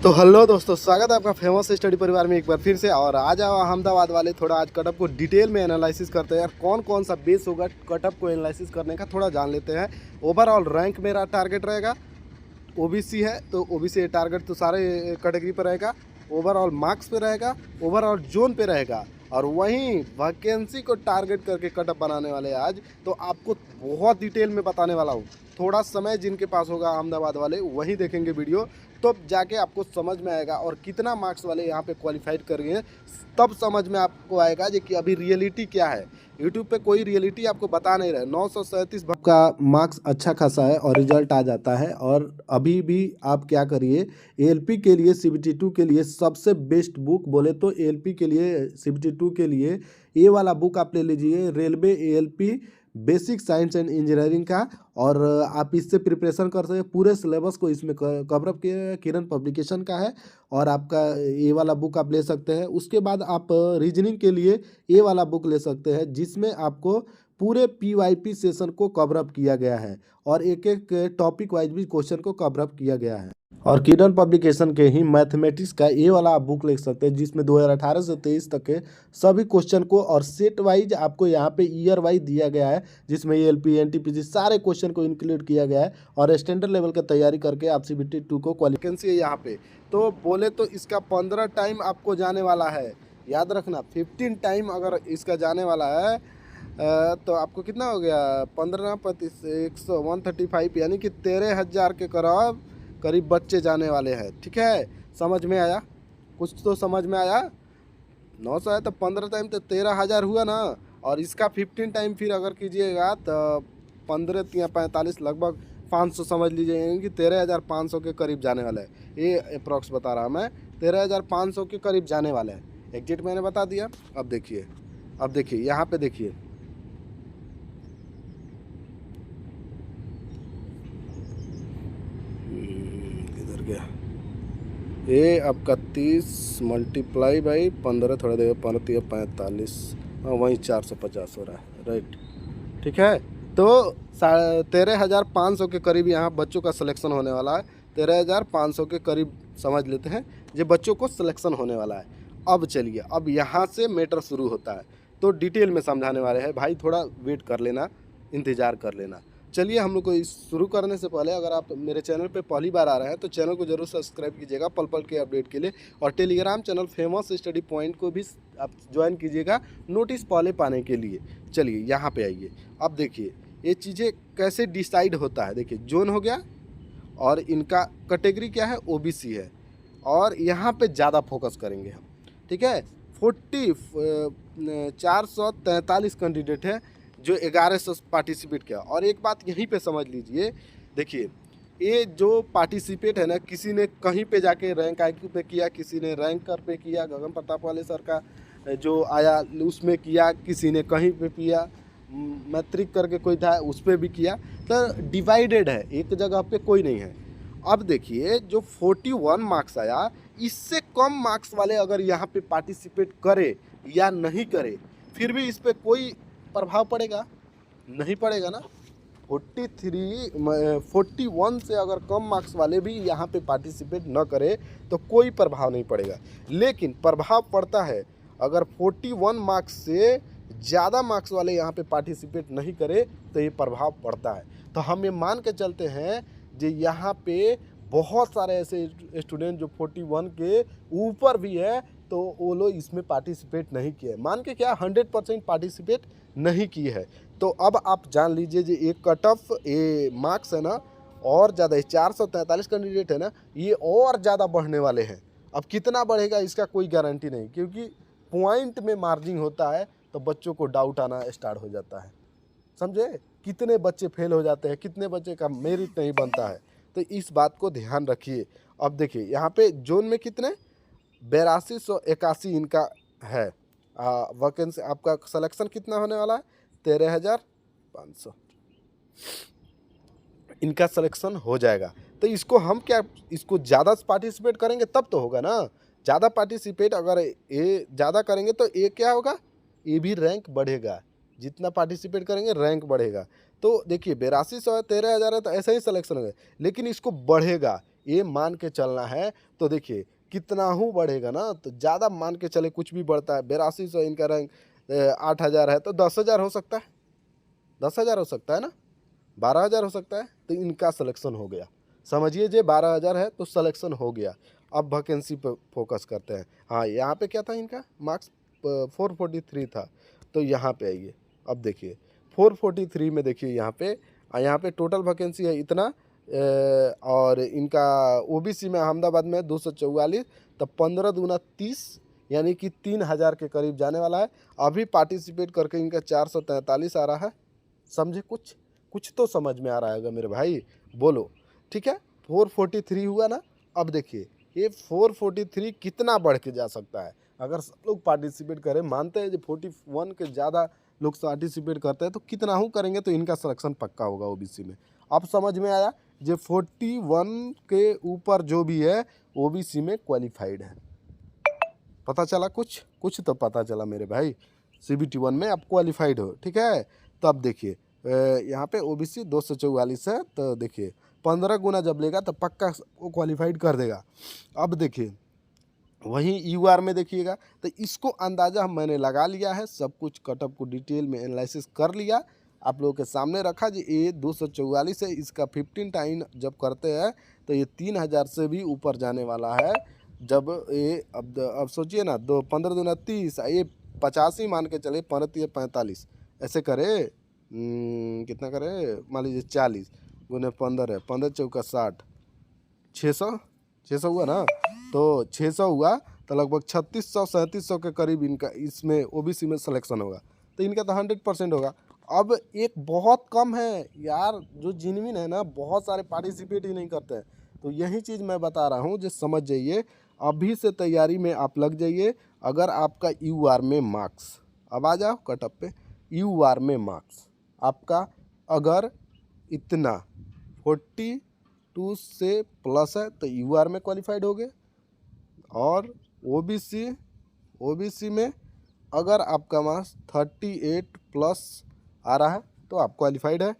तो हेलो दोस्तों, स्वागत है आपका फेमस स्टडी परिवार में एक बार फिर से। और आज आओ अहमदाबाद वाले थोड़ा आज कटअप को डिटेल में एनालिसिस करते हैं यार। कौन कौन सा बेस होगा कटअप को एनालिसिस करने का, थोड़ा जान लेते हैं। ओवरऑल रैंक मेरा टारगेट रहेगा, ओबीसी है तो ओबीसी टारगेट तो सारे कैटेगरी पर रहेगा। ओवरऑल मार्क्स पे रहेगा, ओवरऑल जोन पे रहेगा, और वहीं वैकेंसी को टारगेट करके कटअप बनाने वाले हैं आज। तो आपको बहुत डिटेल में बताने वाला हूँ। थोड़ा समय जिनके पास होगा अहमदाबाद वाले वही देखेंगे वीडियो, तब जाके आपको समझ में आएगा। और कितना मार्क्स वाले यहाँ पे क्वालिफाइड कर गए हैं तब समझ में आपको आएगा कि अभी रियलिटी क्या है। यूट्यूब पे कोई रियलिटी आपको बता नहीं रहा। 937 का मार्क्स अच्छा खासा है और रिजल्ट आ जाता है। और अभी भी आप क्या करिए, एएलपी के लिए CBT2 के लिए सबसे बेस्ट बुक बोले तो एएलपी के लिए CBT2 के लिए ये वाला बुक आप ले लीजिए, railway ALP basic science and engineering का। और आप इससे प्रिपरेशन कर सकते हैं। पूरे सिलेबस को इसमें कवरअप किया, किरण पब्लिकेशन का है। और आपका ये वाला बुक आप ले सकते हैं। उसके बाद आप रीजनिंग के लिए ये वाला बुक ले सकते हैं, जिसमें आपको पूरे PYP सेशन को कवरअप किया गया है और एक एक टॉपिक वाइज भी क्वेश्चन को कवरअप किया गया है। और किरण पब्लिकेशन के ही मैथमेटिक्स का ये वाला आप बुक ले सकते हैं, जिसमें 2018 से 23 तक के सभी क्वेश्चन को और सेट वाइज आपको यहाँ पे ईयर वाइज दिया गया है, जिसमें एएलपी एनटीपीसी सारे क्वेश्चन को इंक्लूड किया गया है। और स्टैंडर्ड लेवल की तैयारी करके आप CBT2 को क्वालिफिकेशन है यहाँ पे। तो बोले तो इसका 15 टाइम आपको जाने वाला है, याद रखना। 15 टाइम अगर इसका जाने वाला है तो आपको कितना हो गया, 15 25 100 135, यानी कि 13,000 के करीब बच्चे जाने वाले हैं। ठीक है, समझ में आया? कुछ तो समझ में आया। 900 है तो 15 टाइम तो 13,000 हुआ ना। और इसका 15 टाइम फिर अगर कीजिएगा तो 15 या 45 लगभग 500 समझ लीजिए, यानी कि 13,500 के करीब जाने वाला है। ये अप्रॉक्स बता रहा मैं, 13,500 के करीब जाने वाला है। एग्जैक्ट मैंने बता दिया। अब देखिए यहाँ पे देखिए, किधर गया ये आपका 30 मल्टीप्लाई बाई 15, थोड़ा देर 15 45, हाँ वहीं 450 हो रहा है, राइट। ठीक है, तो 13,500 के करीब यहाँ बच्चों का सिलेक्शन होने वाला है। 13,500 के करीब समझ लेते हैं ये बच्चों को सिलेक्शन होने वाला है। अब चलिए, अब यहाँ से मैटर शुरू होता है, तो डिटेल में समझाने वाले हैं भाई, थोड़ा वेट कर लेना, इंतज़ार कर लेना। चलिए, हम लोग को इस शुरू करने से पहले अगर आप मेरे चैनल पे पहली बार आ रहे हैं तो चैनल को जरूर सब्सक्राइब कीजिएगा पल पल के अपडेट के लिए। और Telegram channel famous study point को भी आप ज्वाइन कीजिएगा नोटिस पहले पाने के लिए। चलिए यहाँ पे आइए। अब देखिए ये चीज़ें कैसे डिसाइड होता है। देखिए, जोन हो गया और इनका कैटेगरी क्या है, ओबीसी है। और यहाँ पे ज़्यादा फोकस करेंगे हम। ठीक है, 443 कैंडिडेट है जो 1100 पार्टिसिपेट किया। और एक बात यहीं पे समझ लीजिए, देखिए ये जो पार्टिसिपेट है ना, किसी ने कहीं पे जाके रैंक IQ पे किया, किसी ने रैंकर पे किया, गगन प्रताप वाले सर का जो आया उसमें किया, किसी ने कहीं पे किया, मैट्रिक करके कोई था उस पर भी किया। तो डिवाइडेड है, एक जगह पे कोई नहीं है। अब देखिए, जो 41 मार्क्स आया, इससे कम मार्क्स वाले अगर यहाँ पे पार्टिसिपेट करे या नहीं करे, फिर भी इस पर कोई प्रभाव पड़ेगा? नहीं पड़ेगा ना। 41 से अगर कम मार्क्स वाले भी यहाँ पे पार्टिसिपेट न करे तो कोई प्रभाव नहीं पड़ेगा। लेकिन प्रभाव पड़ता है अगर 41 मार्क्स से ज़्यादा मार्क्स वाले यहाँ पे पार्टिसिपेट नहीं करे तो ये प्रभाव पड़ता है। तो हम ये मान के चलते हैं जो यहाँ पे बहुत सारे ऐसे स्टूडेंट जो 41 के ऊपर भी है तो वो लोग इसमें पार्टिसिपेट नहीं किए, मान के क्या 100% पार्टिसिपेट नहीं किए है। तो अब आप जान लीजिए जो एक कट ऑफ ये मार्क्स है ना, और ज़्यादा 443 कैंडिडेट है ना, ये और ज़्यादा बढ़ने वाले हैं। अब कितना बढ़ेगा इसका कोई गारंटी नहीं, क्योंकि पॉइंट में मार्जिन होता है तो बच्चों को डाउट आना स्टार्ट हो जाता है। समझे, कितने बच्चे फेल हो जाते हैं, कितने बच्चे का मेरिट नहीं बनता है। तो इस बात को ध्यान रखिए। अब देखिए यहाँ पे जोन में कितने 8281 इनका है वैकेंसी। आपका सिलेक्शन कितना होने वाला है, 13,500 इनका सिलेक्शन हो जाएगा। तो इसको हम क्या, इसको ज़्यादा पार्टिसिपेट करेंगे तब तो होगा ना। ज़्यादा पार्टिसिपेट अगर ये ज़्यादा करेंगे तो ये क्या होगा, ये भी रैंक बढ़ेगा। जितना पार्टिसिपेट करेंगे रैंक बढ़ेगा। तो देखिए 8200 13,000 है तो ऐसा ही सिलेक्शन होगा, लेकिन इसको बढ़ेगा। ये मान के चलना है तो देखिए कितना हूँ बढ़ेगा ना, तो ज़्यादा मान के चले कुछ भी बढ़ता है। 8200 इनका रैंक 8000 है तो 10,000 हो सकता है, 10,000 हो सकता है ना, 12,000 हो सकता है, तो इनका सिलेक्शन हो गया। समझिए जे 12,000 है तो सिलेक्शन हो गया। अब वैकेंसी पे फोकस करते हैं। हाँ, यहाँ पे क्या था इनका मार्क्स 443 था, तो यहाँ पे आइए। अब देखिए 443 में देखिए यहाँ पे टोटल वैकेंसी है इतना, और इनका ओबीसी में अहमदाबाद में 244, तो 15 दूना 30, यानी कि 3,000 के करीब जाने वाला है। अभी पार्टिसिपेट करके इनका 443 आ रहा है। समझे, कुछ तो समझ में आ रहा है मेरे भाई, बोलो। ठीक है, 443 हुआ ना। अब देखिए ये 443 कितना बढ़ के जा सकता है अगर सब लोग पार्टिसिपेट करें। मानते हैं जो 41 के ज़्यादा लोग पार्टिसिपेट करते हैं, तो कितना हूँ करेंगे तो इनका सिलेक्शन पक्का होगा ओबीसी में। अब समझ में आया, जो 41 के ऊपर जो भी है ओबीसी में क्वालिफाइड है। पता चला, कुछ तो पता चला मेरे भाई। CBT 1 में आप क्वालिफाइड हो, ठीक है। तो अब देखिए यहाँ पे ओबीसी 244 है, तो देखिए 15 गुना जब लेगा तो पक्का वो क्वालिफाइड कर देगा। अब देखिए वहीं यूआर में देखिएगा, तो इसको अंदाज़ा मैंने लगा लिया है, सब कुछ कटअप को डिटेल में एनालिसिस कर लिया, आप लोगों के सामने रखा जी। ये 244 है, इसका 15 टाइम जब करते हैं तो ये 3,000 से भी ऊपर जाने वाला है। जब ये अब सोचिए ना, 15 दूना 30, ये 85 मान के चले, 45 ऐसे करे, कितना करे, मान लीजिए 40 गुने 15 है, 15 चौका 60, 600 हुआ ना, तो 600 हुआ तो लगभग 3600-3700 के करीब इनका इसमें ओबीसी में सिलेक्शन होगा। तो इनका तो 100% होगा। अब एक बहुत कम है यार जो जेन्युइन है ना, बहुत सारे पार्टिसिपेट ही नहीं करते हैं। तो यही चीज़ मैं बता रहा हूँ जो समझ जाइए, अभी से तैयारी में आप लग जाइए। अगर आपका यूआर में मार्क्स, अब आ जाओ कटअप पे, यूआर में मार्क्स आपका अगर इतना 42 से प्लस है तो यूआर में क्वालिफाइड हो गए। और ओबीसी में अगर आपका मार्क्स 38 प्लस आ रहा है तो आप क्वालिफाइड है।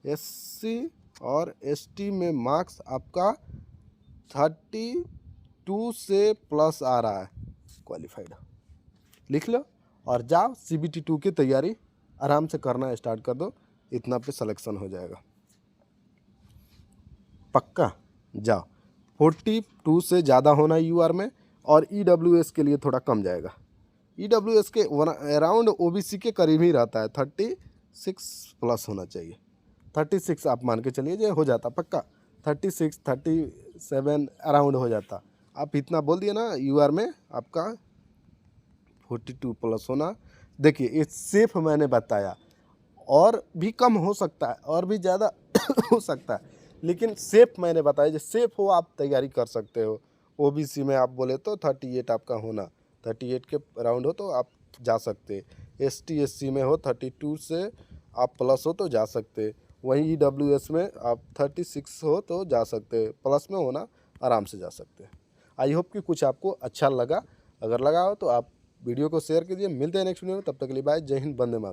एससी और एसटी में मार्क्स आपका 32 से प्लस आ रहा है, क्वालिफाइड। लिख लो और जाओ CBT 2 की तैयारी आराम से करना स्टार्ट कर दो, इतना पे सिलेक्शन हो जाएगा पक्का। जाओ, 42 से ज़्यादा होना यूआर में, और ईडब्ल्यूएस के लिए थोड़ा कम जाएगा। ईडब्ल्यूएस के अराउंड ओबीसी के करीब ही रहता है, 36 प्लस होना चाहिए। 36 आप मान के चलिए जो हो जाता पक्का, 36 37 अराउंड हो जाता। आप इतना बोल दिए ना, यूआर में आपका 42 प्लस होना। देखिए ये सेफ मैंने बताया, और भी कम हो सकता है और भी ज़्यादा हो सकता है, लेकिन सेफ मैंने बताया जो सेफ हो आप तैयारी कर सकते हो। ओबीसी में आप बोले तो 38 आपका होना, 38 के राउंड हो तो आप जा सकते। एसटी एससी में हो 32 से आप प्लस हो तो जा सकते। वहीं ईडब्ल्यूएस में आप 36 हो तो जा सकते, प्लस में होना आराम से जा सकते। आई होप कि कुछ आपको अच्छा लगा। अगर लगा हो तो आप वीडियो को शेयर कीजिए। मिलते हैं नेक्स्ट वीडियो में, तब तक के लिए बाय। जय हिंद, वंदे मातरम।